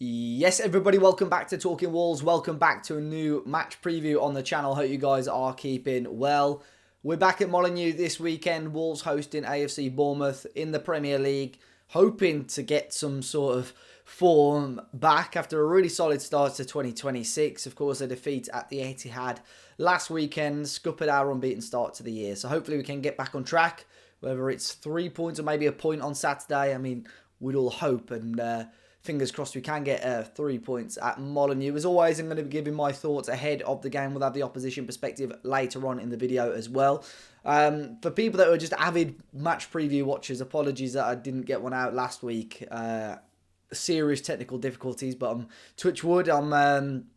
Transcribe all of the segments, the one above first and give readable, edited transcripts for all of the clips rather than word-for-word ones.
Yes, everybody, welcome back to Talking Wolves. Welcome back to a new match preview on the channel. Hope you guys are keeping well. We're back at Molineux this weekend. Wolves hosting AFC Bournemouth in the Premier League, hoping to get some sort of form back after a really solid start to 2026. Of course, a defeat at the Etihad last weekend scuppered our unbeaten start to the year. So hopefully we can get back on track, whether it's 3 points or maybe a point on Saturday. I mean, we'd all hope, and fingers crossed we can get 3 points at Molineux. As always, I'm going to be giving my thoughts ahead of the game. We'll have the opposition perspective later on in the video as well. For people that were just avid match preview watchers, apologies that I didn't get one out last week. Serious technical difficulties, but touch wood, I'm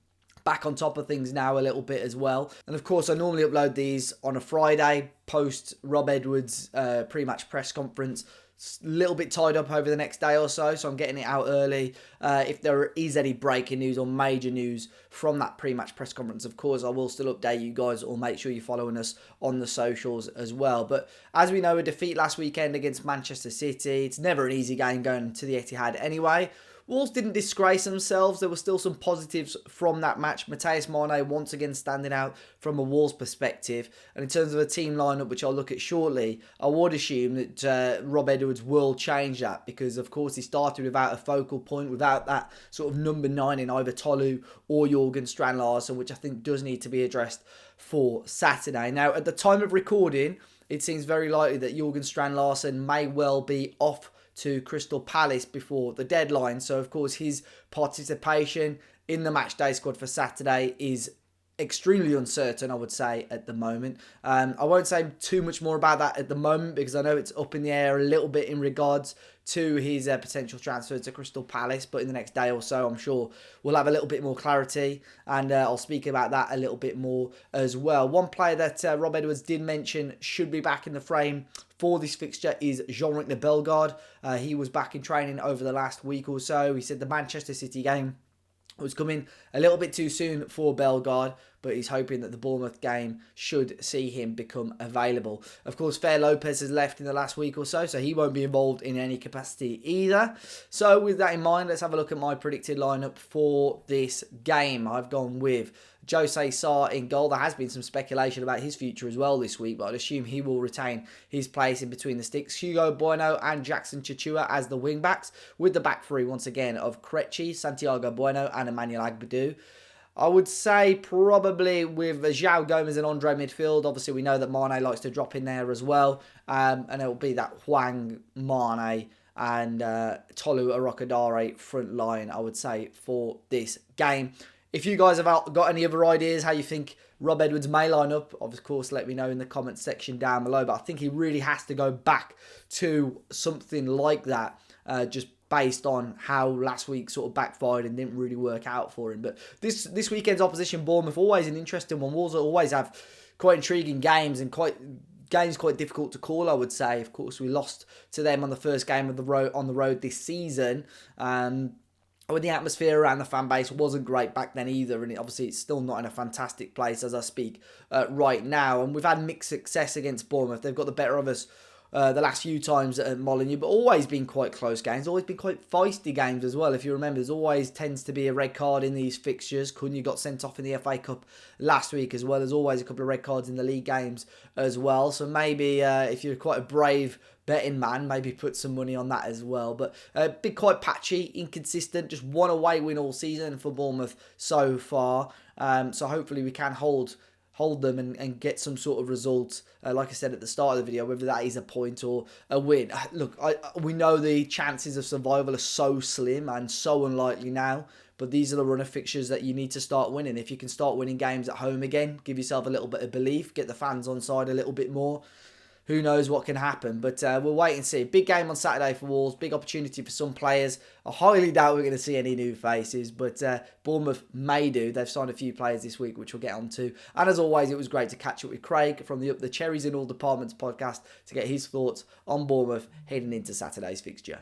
back on top of things now a little bit as well. And of course, I normally upload these on a Friday, post Rob Edwards' pre-match press conference. A little bit tied up over the next day or so, so I'm getting it out early. If there is any breaking news or major news from that pre-match press conference, of course, I will still update you guys, or make sure you're following us on the socials as well. But as we know, a defeat last weekend against Manchester City. It's never an easy game going to the Etihad anyway. Wolves didn't disgrace themselves. There were still some positives from that match. Matheus Mane once again standing out from a Wolves perspective. And in terms of a team lineup, which I'll look at shortly, I would assume that Rob Edwards will change that, because of course he started without a focal point, without that sort of number 9 in either Tolu or Jørgen Strand-Larsen, which I think does need to be addressed for Saturday. Now, at the time of recording, it seems very likely that Jørgen Strand-Larsen may well be off to Crystal Palace before the deadline. So, of course, his participation in the matchday squad for Saturday is extremely uncertain, I would say, at the moment. I won't say too much more about that at the moment, because I know it's up in the air a little bit in regards to his potential transfer to Crystal Palace. But in the next day or so, I'm sure we'll have a little bit more clarity, and I'll speak about that a little bit more as well. One player that Rob Edwards did mention should be back in the frame for this fixture is Jean-Luc Bellegarde. He was back in training over the last week or so. He said the Manchester City game was coming a little bit too soon for Bellegarde, but he's hoping that the Bournemouth game should see him become available. Of course, Fer Lopez has left in the last week or so, so he won't be involved in any capacity either. So with that in mind, let's have a look at my predicted lineup for this game. I've gone with Jose Sarr in goal. There has been some speculation about his future as well this week, but I'd assume he will retain his place in between the sticks. Hugo Bueno and Jackson Chichua as the wing-backs, with the back three once again of Krejci, Santiago Bueno and Emmanuel Agbadou. I would say probably with João Gomez and Andre midfield. Obviously, we know that Mane likes to drop in there as well. And it will be that Hwang, Mane and Tolu Arokadare front line, I would say, for this game. If you guys have got any other ideas how you think Rob Edwards may line up, of course, let me know in the comments section down below. But I think he really has to go back to something like that, just based on how last week sort of backfired and didn't really work out for him. But this weekend's opposition, Bournemouth, always an interesting one. Wolves always have quite intriguing games and quite difficult to call, I would say. Of course, we lost to them on the first game of the road on the road this season. When the atmosphere around the fan base wasn't great back then either, and obviously it's still not in a fantastic place as I speak right now. And we've had mixed success against Bournemouth. They've got the better of us the last few times at Molineux, but always been quite close games, always been quite feisty games as well. If you remember, there's always tends to be a red card in these fixtures. Cunha got sent off in the FA Cup last week as well. There's always a couple of red cards in the league games as well. So maybe if you're quite a brave betting man, maybe put some money on that as well. But been quite patchy, inconsistent, just one away win all season for Bournemouth so far. So hopefully we can hold them and get some sort of results, like I said at the start of the video, whether that is a point or a win. Look, we know the chances of survival are so slim and so unlikely now, but these are the run of fixtures that you need to start winning. If you can start winning games at home again, give yourself a little bit of belief, get the fans on side a little bit more, who knows what can happen. But we'll wait and see. Big game on Saturday for Wolves. Big opportunity for some players. I highly doubt we're going to see any new faces, but Bournemouth may do. They've signed a few players this week, which we'll get on to. And as always, it was great to catch up with Craig from the Up the Cherries in All Departments podcast to get his thoughts on Bournemouth heading into Saturday's fixture.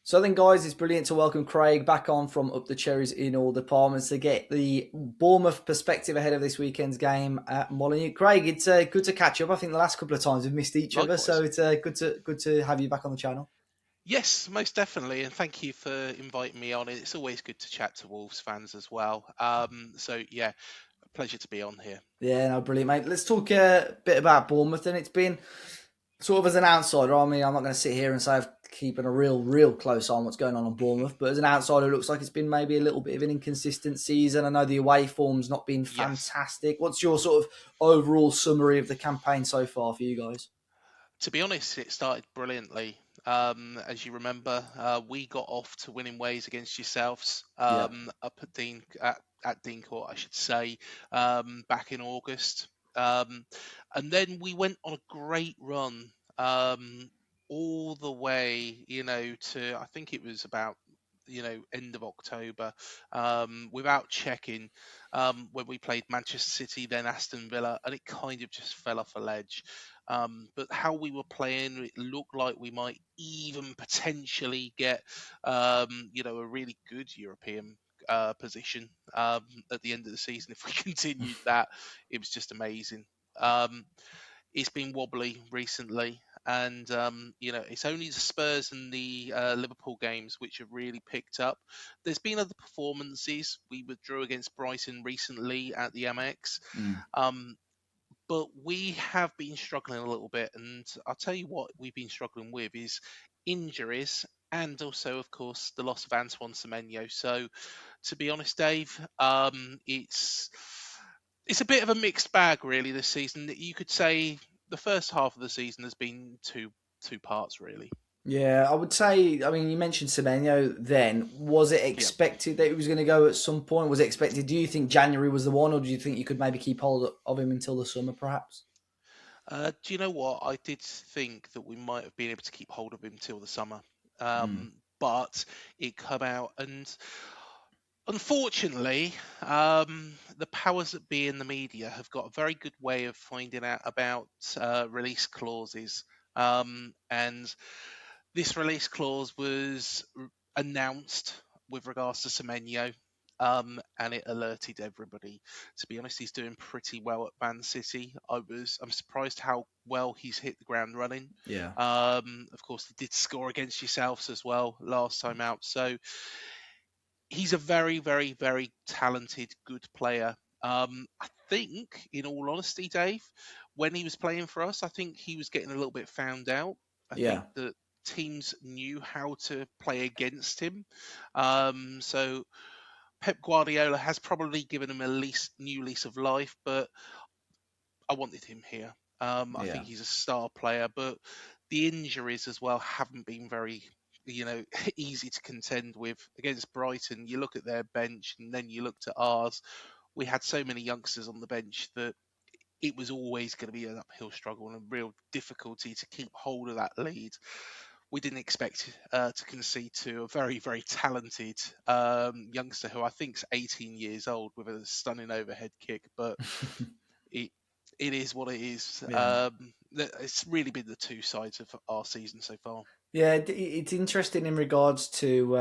So then, guys, it's brilliant to welcome Craig back on from Up the Cherries in All Departments to get the Bournemouth perspective ahead of this weekend's game at Molineux. Craig, it's good to catch up. I think the last couple of times we've missed each other, so it's good to have you back on the channel. Yes, most definitely, and thank you for inviting me on. It's always good to chat to Wolves fans as well. So yeah, a pleasure to be on here. Yeah, no, brilliant, mate. Let's talk a bit about Bournemouth. And it's been sort of as an outsider. I mean, I'm not going to sit here and say I've keeping a real close eye on what's going on Bournemouth, but as an outsider, it looks like it's been maybe a little bit of an inconsistent season. I know the away form's not been Yes. fantastic. What's your sort of overall summary of the campaign so far for you guys? To be honest, it started brilliantly. As you remember, we got off to winning ways against yourselves Yeah. up at Dean Court, I should say, back in August, and then we went on a great run all the way, to I think it was about end of October, without checking, when we played Manchester City, then Aston Villa, and it kind of just fell off a ledge. But how we were playing, it looked like we might even potentially get, a really good European position at the end of the season if we continued that. It was just amazing. Um, it's been wobbly recently, and it's only the Spurs and the Liverpool games which have really picked up. There's been other performances. We withdrew against Brighton recently at the MX. Mm. Um, but we have been struggling a little bit, and I'll tell you what we've been struggling with is injuries and also, of course, the loss of Antoine Semenyo. So, to be honest, Dave, it's a bit of a mixed bag, really, this season. You could say the first half of the season has been two parts, really. Yeah, I would say. I mean, you mentioned Semenyo. Then was it Yeah. expected that he was going to go at some point? Was it expected? Do you think January was the one, or do you think you could maybe keep hold of him until the summer, perhaps? Do you know what? I did think that we might have been able to keep hold of him till the summer, Mm. but it come out, and unfortunately, the powers that be in the media have got a very good way of finding out about release clauses. And this release clause was announced with regards to Semenyo, and it alerted everybody. To be honest, he's doing pretty well at Man City. I'm surprised how well he's hit the ground running. Yeah. Of course, he did score against yourselves as well last time out. So he's a very, very, very talented, good player. I think, in all honesty, Dave, when he was playing for us, I think he was getting a little bit found out. I Yeah. think that teams knew how to play against him. So Pep Guardiola has probably given him a new lease of life, but I wanted him here. I Yeah. think he's a star player, but the injuries as well haven't been very, easy to contend with. Against Brighton, you look at their bench and then you looked at ours. We had so many youngsters on the bench that it was always going to be an uphill struggle and a real difficulty to keep hold of that lead. We didn't expect to concede to a very, very talented youngster who I think is 18 years old with a stunning overhead kick, but it it is what it is. Yeah. It's really been the two sides of our season so far. Yeah, it's interesting in regards to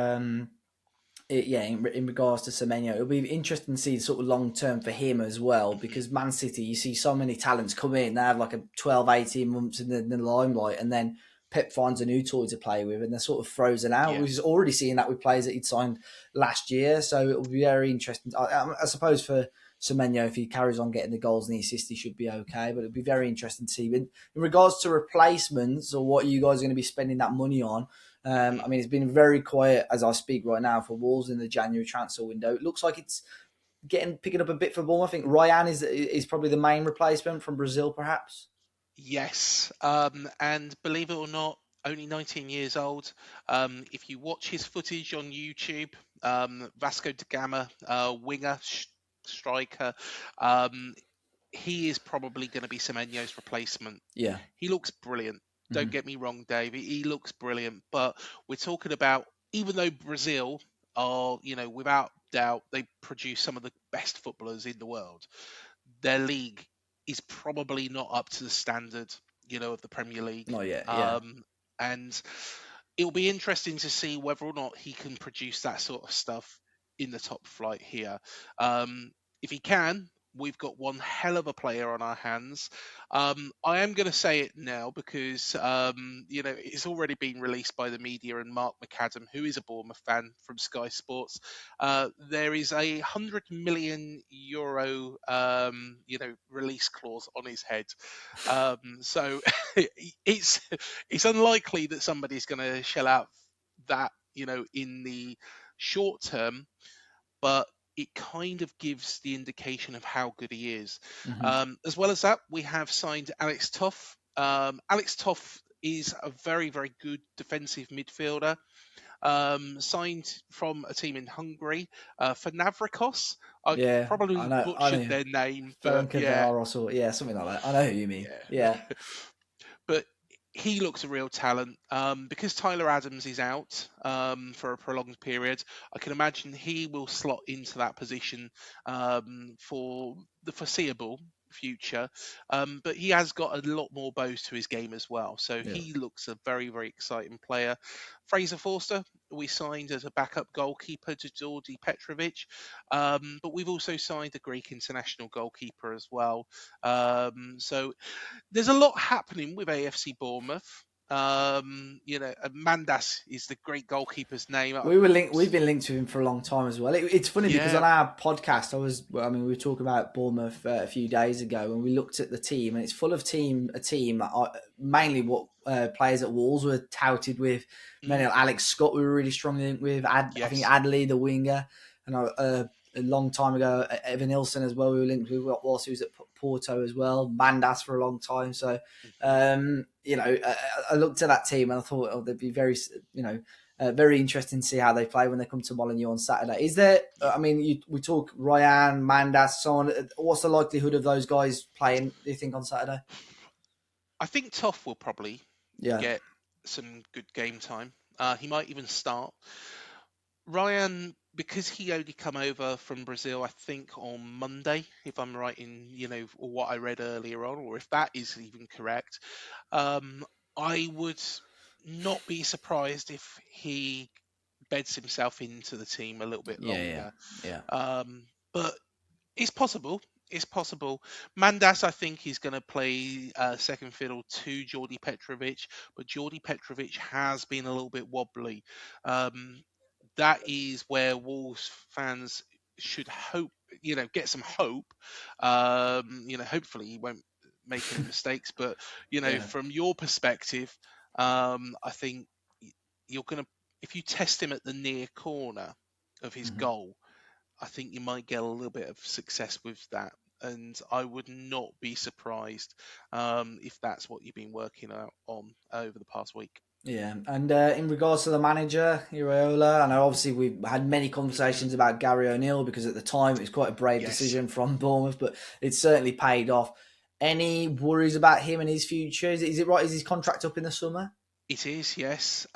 in regards to Semenyo, it'll be interesting to see sort of long term for him as well Mhm. because Man City, you see so many talents come in, they have like a 12, 18 months in the limelight, and then Pep finds a new toy to play with and they're sort of frozen out. Yeah. We've already seen that with players that he'd signed last year, so it'll be very interesting. I suppose for Semenyo, if he carries on getting the goals and the assists, he should be okay, but it'll be very interesting to see. In regards to replacements or what you guys are going to be spending that money on, I Mhm. mean, it's been very quiet as I speak right now for Wolves in the January transfer window. It looks like it's picking up a bit for Bournemouth. I think Ryan is probably the main replacement from Brazil, perhaps. Yes, and believe it or not, only 19 years old. If you watch his footage on YouTube, Vasco da Gama, winger, striker, um, he is probably going to be Semenyo's replacement. Yeah. He looks brilliant. Don't Hmm. get me wrong, Dave. He looks brilliant. But we're talking about, even though Brazil are, without doubt, they produce some of the best footballers in the world, their league is probably not up to the standard, of the Premier League. Not yet. Yeah. Um, and it'll be interesting to see whether or not he can produce that sort of stuff in the top flight here. Um, if he can, we've got one hell of a player on our hands. I am going to say it now because it's already been released by the media, and Mark McAdam, who is a Bournemouth fan from Sky Sports, there is a €100 million release clause on his head. So it's it's unlikely that somebody's going to shell out that in the short term, but it kind of gives the indication of how good he is. Hmm. As well as that, we have signed Alex Toff. Alex Toff is a very, very good defensive midfielder. Signed from a team in Hungary for Navrikos. I Yeah, probably I butchered know. their name, but yeah, Ferencvaros or yeah, something like that. I know who you mean. yeah. Yeah, But he looks a real talent. Because Tyler Adams is out for a prolonged period, I can imagine he will slot into that position for the foreseeable future. But he has got a lot more bows to his game as well. So yeah. he looks a very, very exciting player. Fraser Forster, we signed as a backup goalkeeper to Georgi Petrovic. But we've also signed a Greek international goalkeeper as well. So there's a lot happening with AFC Bournemouth. Mandas is the great goalkeeper's name. We were linked. We've been linked to him for a long time as well. It's funny because Yeah. on our podcast, we were talking about Bournemouth a few days ago, and we looked at the team, and it's full of a team that are mainly what players at Wolves were touted with. Many Mm, Alex Scott, we were really strongly linked with. I think yes. Adley, the winger, and a long time ago, Evan Ilson as well. We were linked with whilst he was at Porto as well. Mandas for a long time. So, Hmm. I looked at that team and I thought, they'd be very interesting to see how they play when they come to Molineux on Saturday. Is there? Yeah. We talk Ryan, Mandas, so on. What's the likelihood of those guys playing? Do you think on Saturday? I think Toff will probably Yeah, get some good game time. He might even start. Ryan, because he only come over from Brazil, I think on Monday, if I'm right in what I read earlier on, or if that is even correct. Um, I would not be surprised if he beds himself into the team a little bit yeah, longer. yeah, But it's possible. It's possible. Mandas, I think, is going to play second fiddle to Jordi Petrovic, but Jordi Petrovic has been a little bit wobbly. Um, that is where Wolves fans should hope, get some hope. Hopefully he won't make any mistakes, but yeah. from your perspective, I think you're going to, if you test him at the near corner of his Mhm. goal, I think you might get a little bit of success with that. And I would not be surprised if that's what you've been working out on over the past week. Yeah, and in regards to the manager, Iraola, I know obviously we've had many Hmm. conversations about Gary O'Neill because at the time it was quite a brave Yes, decision from Bournemouth, but it's certainly paid off. Any worries about him and his future? Is it right? Is his contract up in the summer? it is. Yes.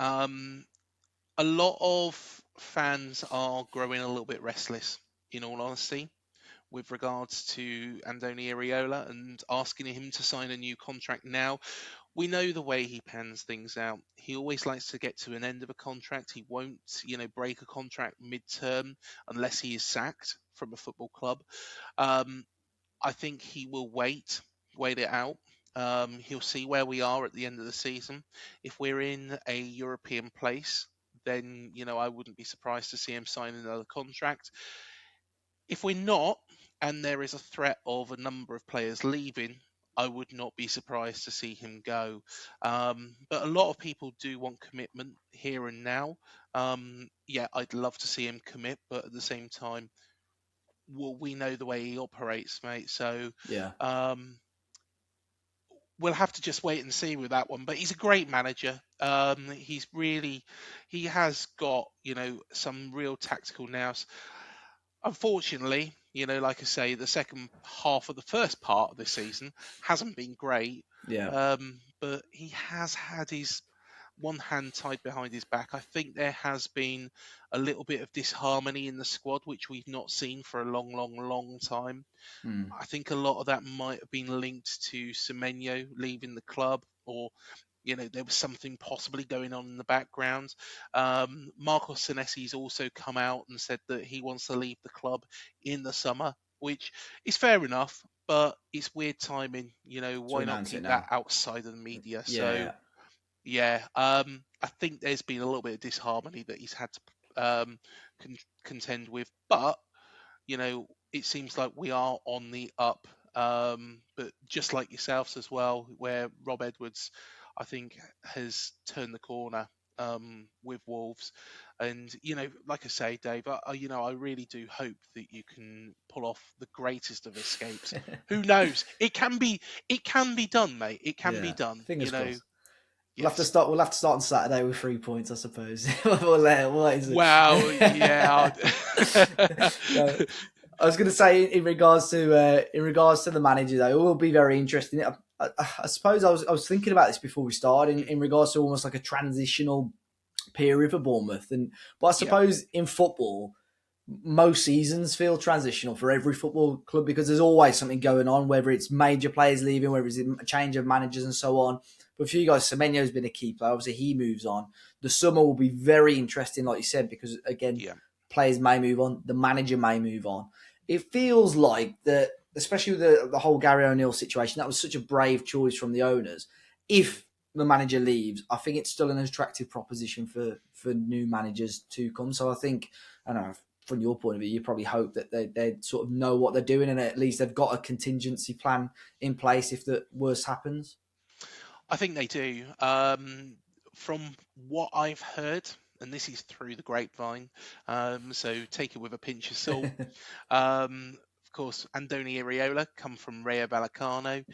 A lot of fans are growing a little bit restless, in all honesty, with regards to Andoni Iraola and asking him to sign a new contract now. We know the way he pans things out. He always likes to get to an end of a contract. He won't, break a contract mid-term unless he is sacked from a football club. Um, I think he will wait it out. He'll see where we are at the end of the season. If we're in a European place, then I wouldn't be surprised to see him sign another contract. If we're not, and there is a threat of a number of players leaving, I would not be surprised to see him go. But a lot of people do want commitment here and now. Yeah, I'd love to see him commit, but at the same time, well, we know the way he operates, mate. So Yeah. um, we'll have to just wait and see with that one. But he's a great manager. He has got some real tactical nous. Unfortunately, like I say, the second half of the first part of this season hasn't been great. Yeah. But he has had his one hand tied behind his back. I think there has been a little bit of disharmony in the squad, which we've not seen for a long, long, long time. Mm. I think a lot of that might have been linked to Semenyo leaving the club, or there was something possibly going on in the background. Marcos Senesi's also come out and said that he wants to leave the club in the summer. which is fair enough, but it's weird timing. To Why not announce it keep that now. outside of the media? So Yeah. yeah, I think there's been a little bit of disharmony that he's had to contend with, but it seems like we are on the up. But just like yourselves as well, where Rob Edwards, I think, has turned the corner with Wolves, and like I say, Dave, I really do hope that you can pull off the greatest of escapes. Who knows? It can be done, mate. It can be Yeah. done. Fingers crossed. We'll have to Yes. start. We'll have to start on Saturday with 3 points, I suppose. What is Wow. Yeah. it? No, I was going to say in regards to the manager though, it will be very interesting. I suppose I was thinking about this before we started in regards to almost like a transitional period for Bournemouth, but I Yeah. suppose in football most seasons feel transitional for every football club because there's always something going on, whether it's major players leaving, whether it's a change of managers and so on. But for you guys, Semenyo's been a key player. Obviously, he moves on. The summer will be very interesting, like you said, because again, Yeah. players may move on, the manager may move on. It feels like that, especially with the whole Gary O'Neill situation, that was such a brave choice from the owners. If the manager leaves, I think it's still an attractive proposition for new managers to come. So I think, I don't know, from your point of view, you probably hope that they sort of know what they're doing and at least they've got a contingency plan in place if the worst happens. I think they do. From what I've heard, and this is through the grapevine, so take it with a pinch of salt. Of course, Andoni Iraola come from Rayo Vallecano.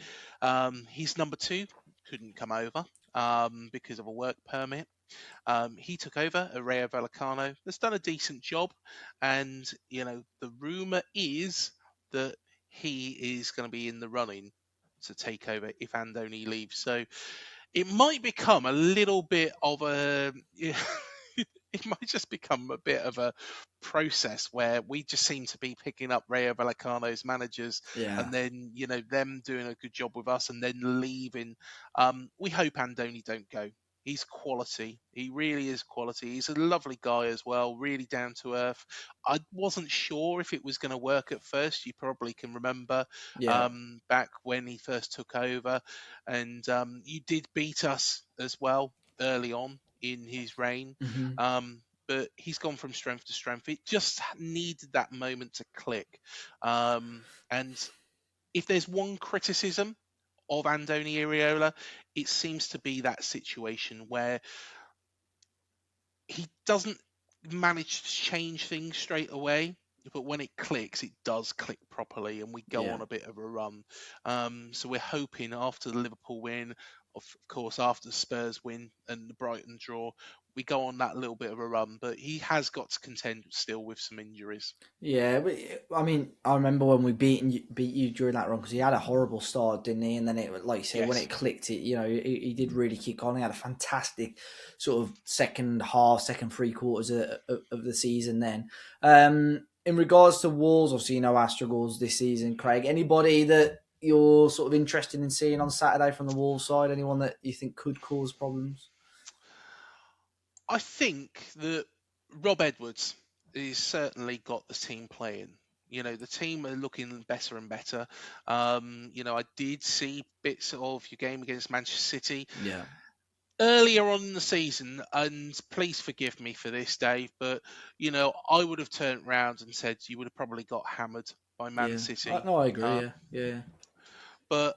He's number two, couldn't come over because of a work permit. He took over at Rayo Vallecano. Has done a decent job, and the rumor is that he is going to be in the running to take over if Andoni leaves. So it might become a little bit of a it might just become a bit of a process where we just seem to be picking up Rayo Vallecano's managers Yeah. and then them doing a good job with us and then leaving. We hope Andoni don't go. He's quality. He really is quality. He's a lovely guy as well, really down to earth. I wasn't sure if it was going to work at first. You probably can remember Yeah. back when he first took over, and you did beat us as well early on in his reign. Hmm. But he's gone from strength to strength. It just needed that moment to click. And if there's one criticism of Andoni Iraola, it seems to be that situation where he doesn't manage to change things straight away. But when it clicks, it does click properly, and we go Yeah. on a bit of a run. So we're hoping after the Liverpool win, of course, after the Spurs win and the Brighton draw, we go on that little bit of a run. But he has got to contend still with some injuries. Yeah, but I mean, I remember when we beat you during that run because he had a horrible start, didn't he? And then it, like you say, when Yes. it clicked, he did really kick on. He had a fantastic sort of second half, second three quarters of the season. Then, in regards to Wolves, obviously you know our struggles this season, Craig. Anybody that you're sort of interested in seeing on Saturday from the Wolves side? Anyone that you think could cause problems? I think that Rob Edwards has certainly got the team playing. The team are looking better and better. I did see bits of your game against Manchester City Yeah, earlier on in the season, and please forgive me for this, Dave, but I would have turned round and said you would have probably got hammered by Man yeah. City. No, I agree. Uh, Yeah, yeah, but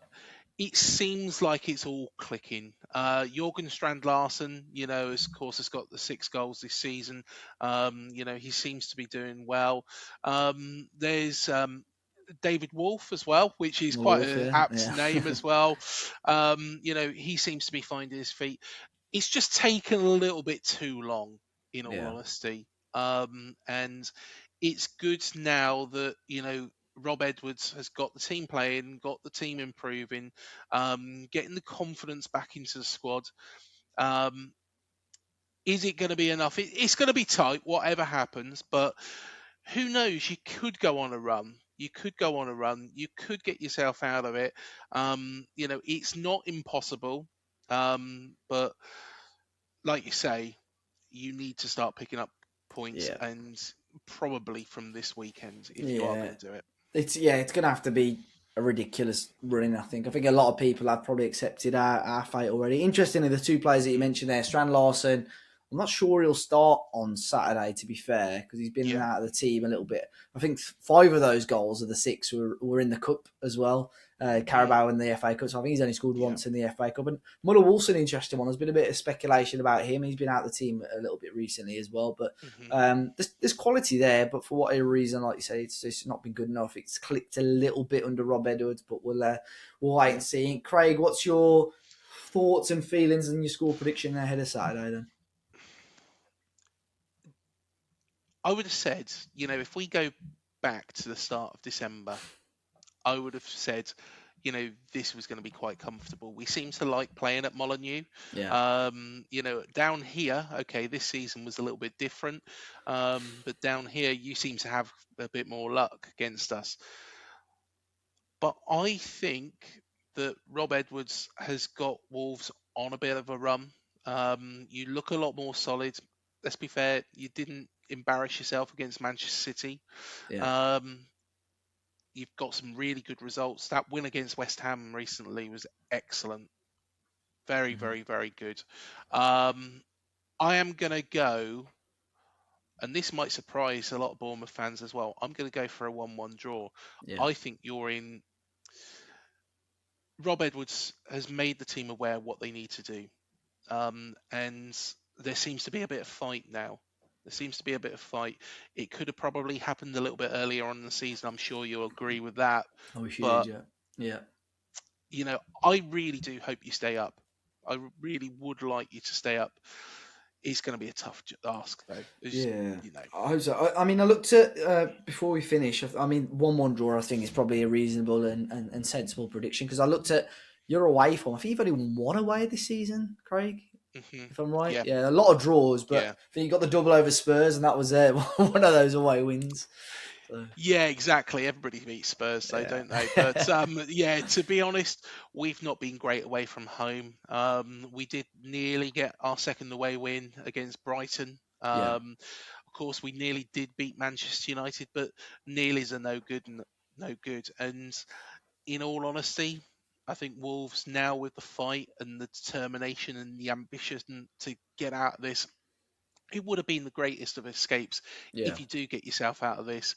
it seems like it's all clicking. Jorgen Strand Larsen, of course, has got the 6 goals this season. He seems to be doing well. There's David Wolf as well, which is quite Wolf. an Yeah, apt yeah, name as well. He seems to be finding his feet. It's just taken a little bit too long, in all yeah. honesty. And it's good now that Rob Edwards has got the team playing, got the team improving, getting the confidence back into the squad. Um, is it going to be enough? It's going to be tight, whatever happens. But who knows? You could go on a run. You could go on a run. You could get yourself out of it. It's not impossible. But like you say, you need to start picking up points, Yeah. and probably from this weekend if you are Yeah, going to do it. It's going to have to be a ridiculous running. I think a lot of people have probably accepted our fate already. Interestingly, the two players that you mentioned there, Strand Larson, I'm not sure he'll start on Saturday, to be fair, because he's been in and Yeah. out of the team a little bit. I think 5 of those goals of the 6 were in the cup as well. Mm. Carabao in the FA Cup, so I think he's only scored Yeah. once in the FA Cup. And Muller Wilson, interesting one. There's been a bit of speculation about him. He's been out of the team a little bit recently as well. But Hmm. there's quality there, but for whatever reason, like you say, it's not been good enough. It's clicked a little bit under Rob Edwards, but we'll wait and see. Craig, what's your thoughts and feelings and your score prediction ahead of Saturday then? I would have said, if we go back to the start of December, I would have said, this was going to be quite comfortable. We seem to like playing at Molineux. Yeah, Down here, okay, this season was a little bit different, but down here you seem to have a bit more luck against us. But I think that Rob Edwards has got Wolves on a bit of a run. You look a lot more solid. Let's be fair, you didn't embarrass yourself against Manchester City. yeah, Um, you've got some really good results. That win against West Ham recently was excellent. Very, mhm, very, very good. Um, I am going to go, and this might surprise a lot of Bournemouth fans as well. I'm going to go for a 1-1 draw. yeah, I think you're in. Rob Edwards has made the team aware what they need to do. And there seems to be a bit of fight now. There seems to be a bit of fight. It could have probably happened a little bit earlier on in the season. I'm sure you'll agree with that. I wish you did, But yeah, yeah, I really do hope you stay up. I really would like you to stay up. It's going to be a tough ask, though. yeah. You know, I hope so. I mean, I looked at before we finish. I mean, 1-1 draw. I think is probably a reasonable and sensible prediction because I looked at your away form. I think you've only won one away this season, Craig, hmm if I'm right. yeah, Yeah, a lot of draws, but yeah. I think you got the double over Spurs, and that was one of those away wins. So Yeah, exactly. Everybody beats Spurs, though, don't they? But yeah, yeah, to be honest, we've not been great away from home. We did nearly get our second away win against Brighton. yeah, Of course, we nearly did beat Manchester United, but nearly's are no good and no good. And in all honesty, I think Wolves now with the fight and the determination and the ambition to get out of this, it would have been the greatest of escapes yeah. if you do get yourself out of this.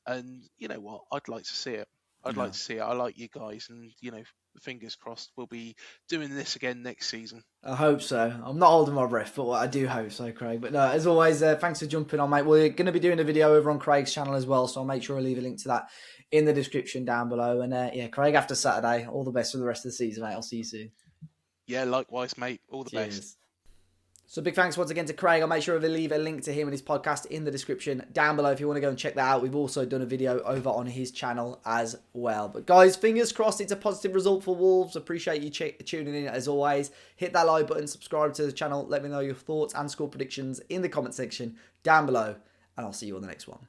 And you know what? I'd like to see it. I'd like Yeah. to see it. I like you guys, and fingers crossed, we'll be doing this again next season. I hope so. I'm not holding my breath, but I do hope so, Craig. But no, as always, thanks for jumping on, mate. We're going to be doing a video over on Craig's channel as well, so I'll make sure I leave a link to that in the description down below. And yeah, Craig, after Saturday, all the best for the rest of the season, mate. I'll see you soon. Yeah, likewise, mate. All the best. Cheers. So big thanks once again to Craig. I'll make sure to leave a link to him and his podcast in the description down below if you want to go and check that out. We've also done a video over on his channel as well. But guys, fingers crossed it's a positive result for Wolves. Appreciate you tuning in as always. Hit that like button, subscribe to the channel. Let me know your thoughts and score predictions in the comment section down below. And I'll see you on the next one.